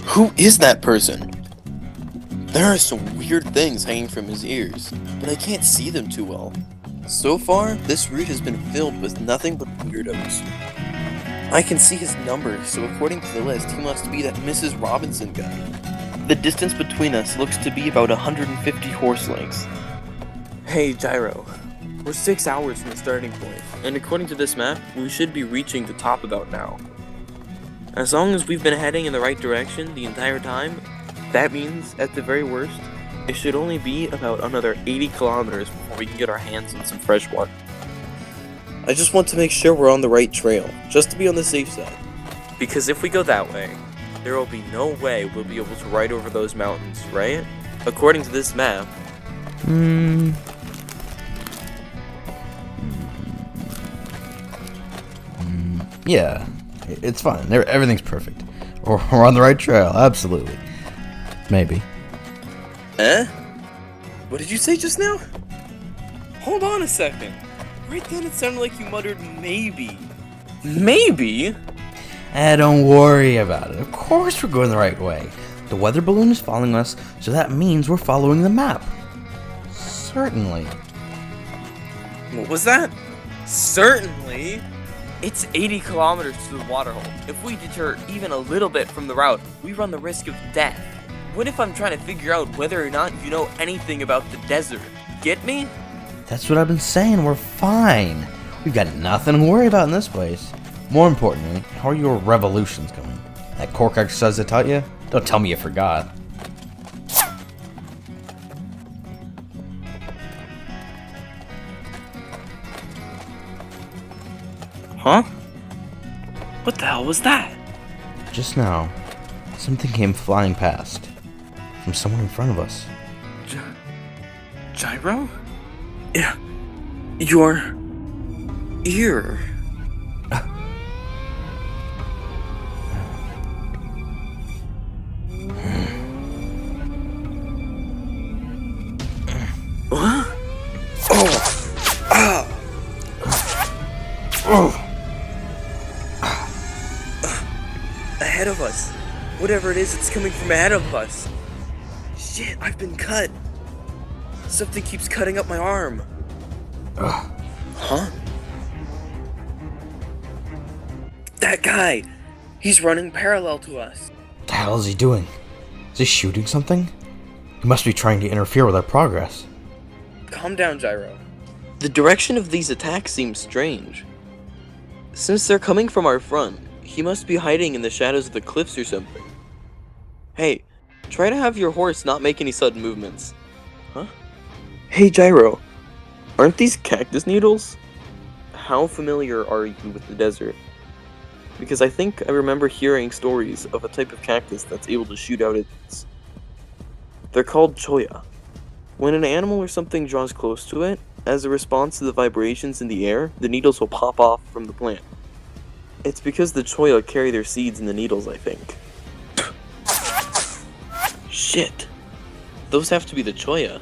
Who is that person? There are some weird things hanging from his ears, but I can't see them too well. So far, this route has been filled with nothing but weirdos. I can see his number, so according to the list, he must be that Mrs. Robinson guy. The distance between us looks to be about 150 horse lengths. Hey, Gyro. We're 6 hours from the starting point, and according to this map, we should be reaching the top about now. As long as we've been heading in the right direction the entire time, that means, at the very worst, it should only be about another 80 kilometers before we can get our hands on some fresh water. I just want to make sure we're on the right trail, just to be on the safe side. Because if we go that way, there will be no way we'll be able to ride over those mountains, right? According to this map. Yeah, it's fine. Everything's perfect. We're on the right trail, absolutely. Maybe. Eh? What did you say just now? Hold on a second. Right then it sounded like you muttered maybe. Maybe? Don't worry about it. Of course we're going the right way. The weather balloon is following us, so that means we're following the map. Certainly. What was that? Certainly. It's 80 kilometers to the waterhole. If we deter even a little bit from the route, we run the risk of death. What if I'm trying to figure out whether or not you know anything about the desert? Get me? That's what I've been saying, we're fine. We've got nothing to worry about in this place. More importantly, how are your revolutions going? That cork exercise I taught you? Don't tell me you forgot. Huh? What the hell was that? Just now, something came flying past. From someone in front of us. Gyro? Yeah. Your ear. What? Oh! Ah! Oh! Ahead of us. Whatever it is, it's coming from ahead of us. Shit, I've been cut. Something keeps cutting up my arm. Huh? That guy! He's running parallel to us. What the hell is he doing? Is he shooting something? He must be trying to interfere with our progress. Calm down, Gyro. The direction of these attacks seems strange. Since they're coming from our front, he must be hiding in the shadows of the cliffs or something. Hey, try to have your horse not make any sudden movements. Huh? Hey, Gyro. Aren't these cactus needles? How familiar are you with the desert? Because I think I remember hearing stories of a type of cactus that's able to shoot out its... They're called cholla. When an animal or something draws close to it, as a response to the vibrations in the air, the needles will pop off from the plant. It's because the cholla carry their seeds in the needles, I think. Shit. Those have to be the cholla.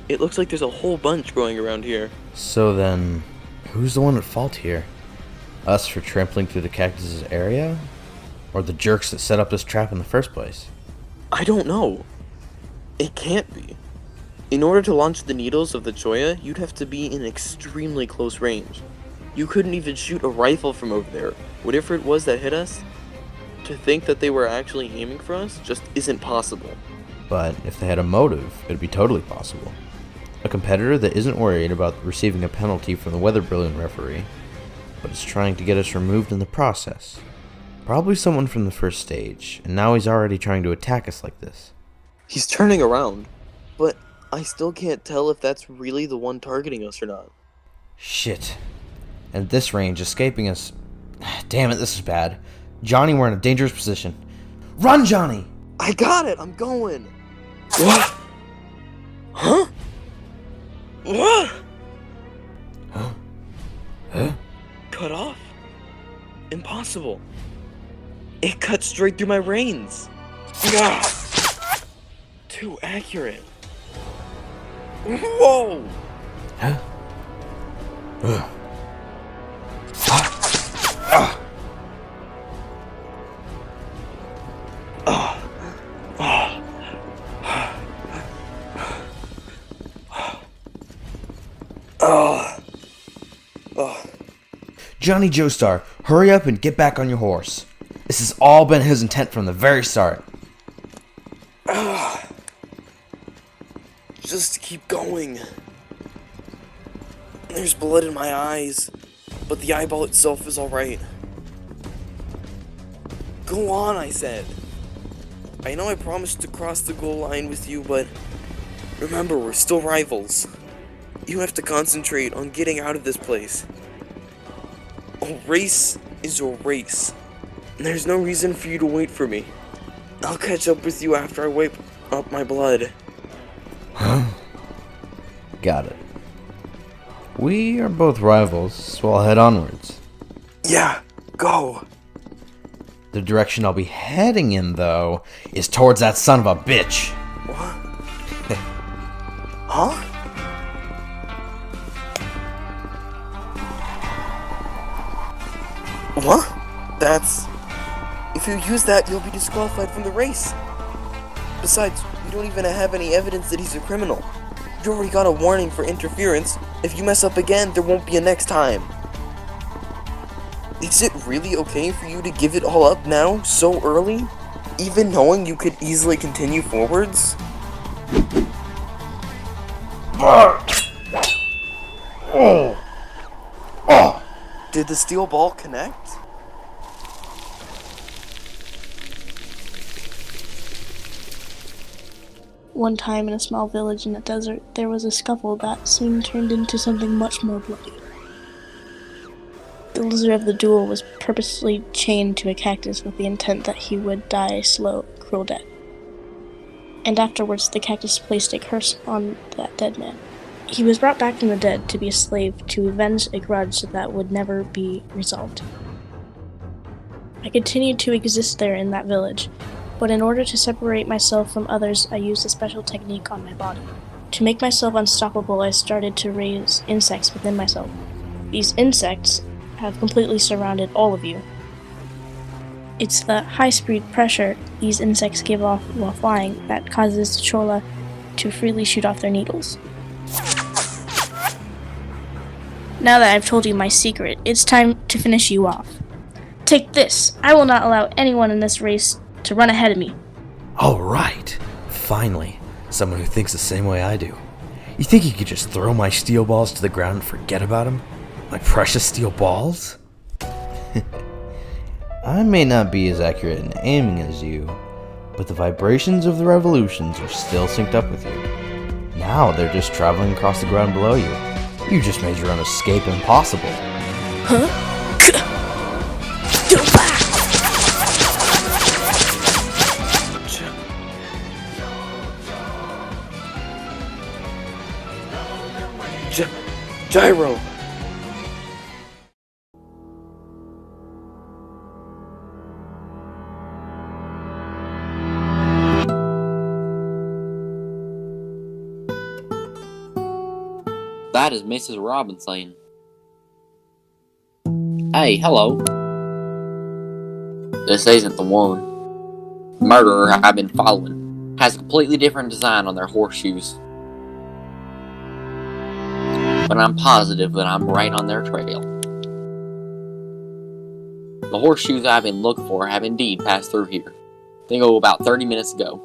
It looks like there's a whole bunch growing around here. So then, who's the one at fault here? Us for trampling through the cactus's area? Or the jerks that set up this trap in the first place? I don't know. It can't be. In order to launch the needles of the cholla, you'd have to be in extremely close range. You couldn't even shoot a rifle from over there. Whatever it was that hit us, to think that they were actually aiming for us just isn't possible. But if they had a motive, it'd be totally possible. A competitor that isn't worried about receiving a penalty from the weather balloon referee, but is trying to get us removed in the process. Probably someone from the first stage, and now he's already trying to attack us like this. He's turning around, but I still can't tell if that's really the one targeting us or not. Shit. At this range, escaping us... Damn it, this is bad. Johnny, we're in a dangerous position. Run, Johnny! I got it! I'm going! What? Huh? What? Huh? Cut off? Impossible. It cut straight through my reins. Ah! Too accurate. Whoa! Huh? Johnny Joestar, hurry up and get back on your horse. This has all been his intent from the very start. Just keep going. There's blood in my eyes, but the eyeball itself is alright. Go on, I said. I know I promised to cross the goal line with you, but remember, we're still rivals. You have to concentrate on getting out of this place. A race is a race. There's no reason for you to wait for me. I'll catch up with you after I wipe up my blood. Got it. We are both rivals, so I'll head onwards. Yeah, go. The direction I'll be heading in, though, is towards that son of a bitch. What? Huh? What? That's... If you use that, you'll be disqualified from the race. Besides, we don't even have any evidence that he's a criminal. You already got a warning for interference. If you mess up again, there won't be a next time. Is it really okay for you to give it all up now, so early? Even knowing you could easily continue forwards? Did the steel ball connect? One time in a small village in the desert, there was a scuffle that soon turned into something much more bloody. The loser of the duel was purposely chained to a cactus with the intent that he would die a slow, cruel death. And afterwards, the cactus placed a curse on that dead man. He was brought back from the dead to be a slave to avenge a grudge that would never be resolved. I continued to exist there in that village, but in order to separate myself from others, I used a special technique on my body. To make myself unstoppable, I started to raise insects within myself. These insects have completely surrounded all of you. It's the high-speed pressure these insects give off while flying that causes the Chola to freely shoot off their needles. Now that I've told you my secret, it's time to finish you off. Take this! I will not allow anyone in this race to run ahead of me. Alright. Finally, someone who thinks the same way I do. You think you could just throw my steel balls to the ground and forget about them? My precious steel balls? I may not be as accurate in aiming as you, but the vibrations of the revolutions are still synced up with you. Now they're just traveling across the ground below you. You just made your own escape impossible. Huh? Gyro! That is Mrs. Robinson. Hey, hello. This isn't the one. The murderer I've been following has a completely different design on their horseshoes. But I'm positive that I'm right on their trail. The horseshoes I've been looking for have indeed passed through here. They go about 30 minutes ago.